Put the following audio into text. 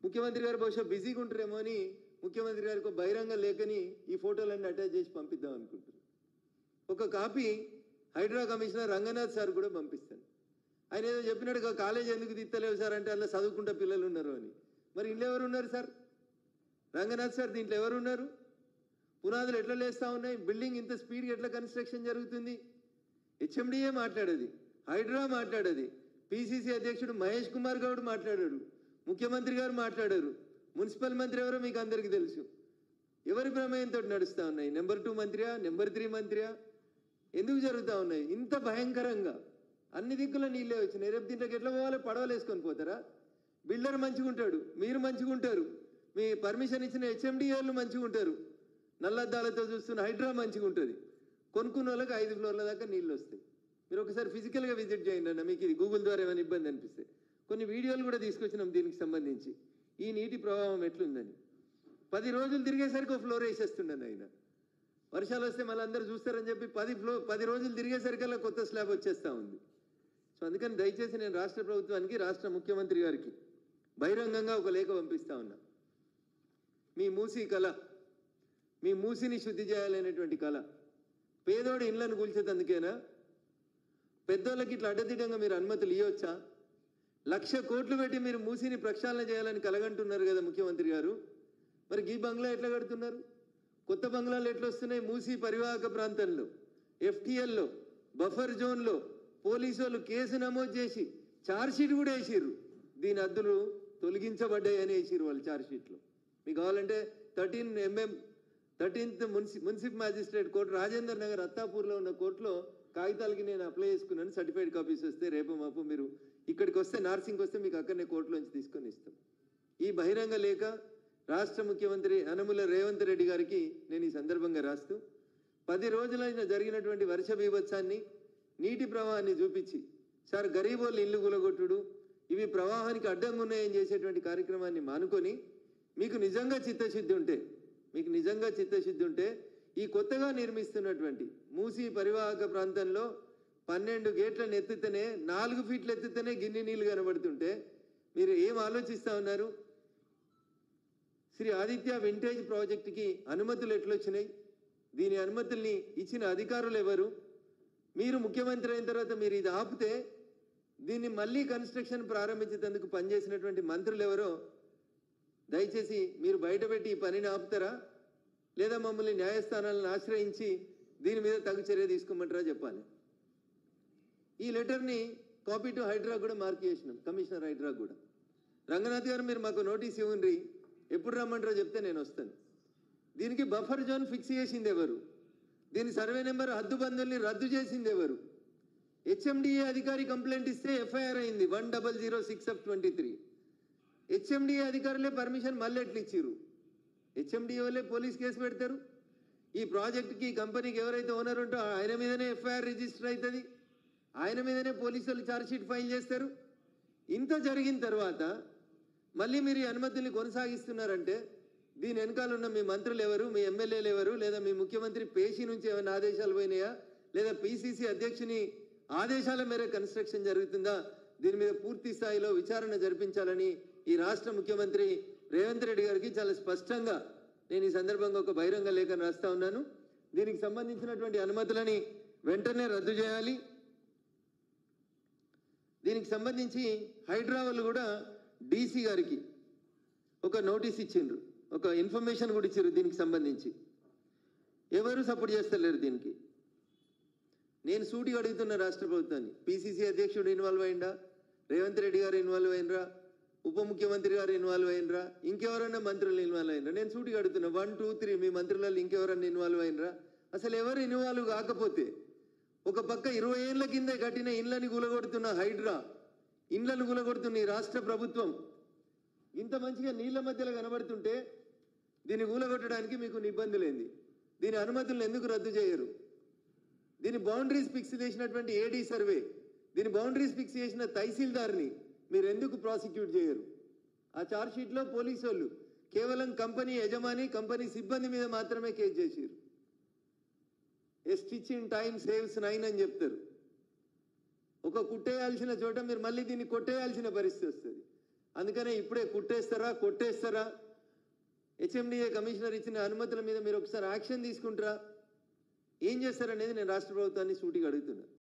ముఖ్యమంత్రి గారు బహుశా బిజీగా ఉంటారేమో అని ముఖ్యమంత్రి గారికి బహిరంగ లేఖని ఈ ఫోటోలన్నీ అటాచ్ చేసి పంపిద్దాం అనుకుంటున్నారు. ఒక copy Hydraa commissioner Ranganath sir కూడా పంపిస్తాను. ఆయన ఏదో చెప్పినట్టుగా కాలేజ్ ఎందుకు తీస్తలేవు సార్ అంటే అలా చదువుకుంటా పిల్లలు ఉన్నారు అని. మరి ఇంట్లో ఎవరు ఉన్నారు సార్? రంగనాథ్ సార్ దీంట్లో ఎవరు ఉన్నారు? పునాదులు ఎట్లా లేస్తూ ఉన్నాయి? బిల్డింగ్ ఇంత స్పీడ్గా ఎట్లా కన్స్ట్రక్షన్ జరుగుతుంది? హెచ్ఎండిఏ మాట్లాడేది, హైడ్రా మాట్లాడేది, పిసిసి అధ్యక్షుడు మహేష్ కుమార్ గౌడ్ మాట్లాడారు, ముఖ్యమంత్రి గారు మాట్లాడారు, మున్సిపల్ మంత్రి ఎవరో మీకు అందరికీ తెలుసు. ఎవరి ప్రమేయంతో నడుస్తూ ఉన్నాయి? నెంబర్ 2 మంత్రియా, నెంబర్ 3 మంత్రియా? ఎందుకు జరుగుతూ ఉన్నాయి ఇంత భయంకరంగా? అన్ని దిక్కుల నీళ్ళే వచ్చినాయి. రేపు దీంట్లోకి ఎట్లా పోవాలి? పడవలు వేసుకొని పోతారా? బిల్డర్ మంచిగా ఉంటాడు, మీరు మంచిగా ఉంటారు, మీ పర్మిషన్ ఇచ్చిన హెచ్ఎండిఏలు మంచిగా ఉంటారు, నల్లద్దాలతో చూస్తున్న హైడ్రా మంచిగా ఉంటుంది. కొనుక్కున్న వాళ్ళకి 5 ఫ్లోర్ల దాకా నీళ్ళు వస్తాయి. మీరు ఒకసారి ఫిజికల్గా విజిట్ చేయండి అన్న, మీకు ఇది గూగుల్ ద్వారా ఏమైనా ఇబ్బంది అనిపిస్తే. కొన్ని వీడియోలు కూడా తీసుకొచ్చినాం దీనికి సంబంధించి, ఈ నీటి ప్రవాహం ఎట్లుందని. 10 రోజులు తిరిగేసరికి ఒక ఫ్లోర్ వేసేస్తుండను ఆయన. వర్షాలు వస్తే మళ్ళీ అందరూ చూస్తారని చెప్పి 10 రోజులు తిరిగేసరికల్లా కొత్త స్లాబ్ వచ్చేస్తూ ఉంది. సో అందుకని దయచేసి నేను రాష్ట్ర ప్రభుత్వానికి, రాష్ట్ర ముఖ్యమంత్రి గారికి బహిరంగంగా ఒక లేఖ పంపిస్తా ఉన్నా. మీ మూసీ కళ, మీ మూసిని శుద్ధి చేయాలనేటువంటి కళ పేదోడి ఇళ్లను కూల్చేందుకేనా? పెద్దోళ్ళకి ఇట్లా అడ్డదిడ్డంగా మీరు అనుమతులు ఇవ్వచ్చా? 1,00,000 కోట్లు పెట్టి మీరు మూసిని ప్రక్షాళన చేయాలని కలగంటున్నారు కదా ముఖ్యమంత్రి గారు. మరి ఈ బంగ్లా ఎట్లా కడుతున్నారు? కొత్త బంగ్లాలు ఎట్లా వస్తున్నాయి? మూసీ పరివాహక ప్రాంతంలో, ఎఫ్టీఎల్లో, బఫర్ జోన్లో పోలీసు వాళ్ళు కేసు నమోదు చేసి ఛార్జ్షీట్ కూడా వేసిర్రు. దీని అద్దులు తొలగించబడ్డాయని వేసిర్రు వాళ్ళు ఛార్జ్షీట్లో. మీకు కావాలంటే 13th municipal magistrate court, Rajendar Nagar అత్తాపూర్లో ఉన్న కోర్టులో కాగితాలకి నేను అప్లై చేసుకున్నాను. సర్టిఫైడ్ కాపీస్ వస్తే రేపు మాపు మీరు ఇక్కడికి వస్తే, నార్సింగ్కి వస్తే మీకు అక్కడనే కోర్టులోంచి తీసుకొని ఇస్తాం. ఈ బహిరంగ లేఖ రాష్ట్ర ముఖ్యమంత్రి యనమల రేవంత్ రెడ్డి గారికి నేను ఈ సందర్భంగా రాస్తూ, 10 రోజులైన జరిగినటువంటి వర్ష బీభత్సాన్ని, నీటి ప్రవాహాన్ని చూపించి, సార్ గరీబోళ్ళు ఇల్లు కూలగొట్టుడు, ఇవి ప్రవాహానికి అడ్డంగా ఉన్నాయని చేసేటువంటి కార్యక్రమాన్ని మానుకొని, మీకు నిజంగా చిత్తశుద్ధి ఉంటే ఈ కొత్తగా నిర్మిస్తున్నటువంటి మూసీ పరివాహక ప్రాంతంలో 12 గేట్లను ఎత్తితేనే, 4 ఫీట్లు ఎత్తితేనే గిన్నె నీళ్లు కనబడుతుంటే మీరు ఏం ఆలోచిస్తూ ఉన్నారు? శ్రీ ఆదిత్య వింటేజ్ ప్రాజెక్టుకి అనుమతులు ఎట్లొచ్చినాయి? దీని అనుమతుల్ని ఇచ్చిన అధికారులు ఎవరు? మీరు ముఖ్యమంత్రి అయిన తర్వాత మీరు ఇది ఆపితే దీన్ని మళ్ళీ కన్స్ట్రక్షన్ ప్రారంభించేందుకు పనిచేసినటువంటి మంత్రులు ఎవరో దయచేసి మీరు బయటపెట్టి ఈ పనిని ఆపుతారా, లేదా మమ్మల్ని న్యాయస్థానాలను ఆశ్రయించి దీని మీద తగు చర్య తీసుకోమంటారా చెప్పాలి. ఈ లెటర్ని కాపీ టు హైడ్రా కూడా మార్క్ చేసినాం, కమిషనర్ హైడ్రా కూడా. రంగనాథ్ గారు మీరు మాకు నోటీస్ ఇవ్వండి, ఎప్పుడు రమ్మంటారో చెప్తే నేను వస్తాను. దీనికి బఫర్ జోన్ ఫిక్స్ చేసింది ఎవరు? దీని సర్వే నెంబర్ హద్దుబందుల్ని రద్దు చేసింది ఎవరు? హెచ్ఎండిఏ అధికారి కంప్లైంట్ ఇస్తే ఎఫ్ఐఆర్ అయింది 1006/23. హెచ్ఎండిఏ అధికారులే పర్మిషన్ మళ్ళీ ఎట్లు ఇచ్చిర్రు? హెచ్ఎండిఏ వాళ్ళే పోలీస్ కేసు పెడతారు. ఈ ప్రాజెక్టుకి, ఈ కంపెనీకి ఎవరైతే ఓనర్ ఉంటో ఆయన మీదనే ఎఫ్ఐఆర్ రిజిస్టర్ అవుతుంది, ఆయన మీదనే పోలీసులు ఛార్జ్షీట్ ఫైల్ చేస్తారు. ఇంత జరిగిన తర్వాత మళ్ళీ మీరు ఈ అనుమతుల్ని కొనసాగిస్తున్నారంటే దీని వెనకాల ఉన్న మీ మంత్రులు ఎవరు, మీ ఎమ్మెల్యేలు ఎవరు, లేదా మీ ముఖ్యమంత్రి పేషీ నుంచి ఏమైనా ఆదేశాలు పోయినాయా, లేదా పిసిసి అధ్యక్షుని ఆదేశాల మేరకు కన్స్ట్రక్షన్ జరుగుతుందా? దీని మీద పూర్తి స్థాయిలో విచారణ జరిపించాలని ఈ రాష్ట్ర ముఖ్యమంత్రి రేవంత్ రెడ్డి గారికి చాలా స్పష్టంగా నేను ఈ సందర్భంగా ఒక బహిరంగ లేఖను రాస్తా ఉన్నాను. దీనికి సంబంధించినటువంటి అనుమతులని వెంటనే రద్దు చేయాలి. దీనికి సంబంధించి హైడ్రా వాళ్ళు కూడా డీసీ గారికి ఒక నోటీస్ ఇచ్చిండ్రు, ఒక ఇన్ఫర్మేషన్ కూడా ఇచ్చారు. దీనికి సంబంధించి ఎవరు సపోర్ట్ చేస్తలేరు దీనికి. నేను సూటిగా అడుగుతున్న రాష్ట్ర ప్రభుత్వాన్ని, పిసిసి అధ్యక్షుడు ఇన్వాల్వ్ అయిందా, రేవంత్ రెడ్డి గారు ఇన్వాల్వ్ అయినరా, ఉప ముఖ్యమంత్రి గారు ఇన్వాల్వ్ అయినరా, ఇంకెవరైనా మంత్రులు ఇన్వాల్వ్ అయినరా? నేను సూటిగా అడుగుతున్నా, 1, 2, 3 మీ మంత్రులలో ఇంకెవరన్నా ఇన్వాల్వ్ అయినరా? అసలు ఎవరు ఇన్వాల్వ్ కాకపోతే ఒక పక్క 20 ఏళ్ల కింద కట్టిన ఇళ్లని కూలగొడుతున్న హైడ్రా, ఇళ్లను కూలగొడుతున్న ఈ రాష్ట్ర ప్రభుత్వం ఇంత మంచిగా నీళ్ల మధ్యలో కనబడుతుంటే దీన్ని కూలగొట్టడానికి మీకు ఇబ్బందులేంది? దీని అనుమతులను ఎందుకు రద్దు చేయరు? దీని బౌండరీస్ ఫిక్స్ చేసినటువంటి ఏడీ సర్వే, దీని బౌండరీస్ ఫిక్స్ చేసిన తహసీల్దార్ని మీరు ఎందుకు ప్రాసిక్యూట్ చేయరు? ఆ ఛార్జ్షీట్లో పోలీసు వాళ్ళు కేవలం కంపెనీ యజమాని, కంపెనీ సిబ్బంది మీద మాత్రమే కేసు చేశారు. ఏ స్టిచ్ ఇన్ టైమ్ సేవ్స్ 9 అని చెప్తారు. ఒక కుట్టేయాల్సిన చోట మీరు మళ్ళీ దీన్ని కొట్టేయాల్సిన పరిస్థితి వస్తుంది. అందుకనే ఇప్పుడే కుట్టేస్తారా కొట్టేస్తారా, హెచ్ఎండిఏ కమిషనర్ ఇచ్చిన అనుమతుల మీద మీరు ఒకసారి యాక్షన్ తీసుకుంటారా, ఏం చేస్తారనేది నేను రాష్ట్ర ప్రభుత్వాన్ని సూటిగా అడుగుతున్నా.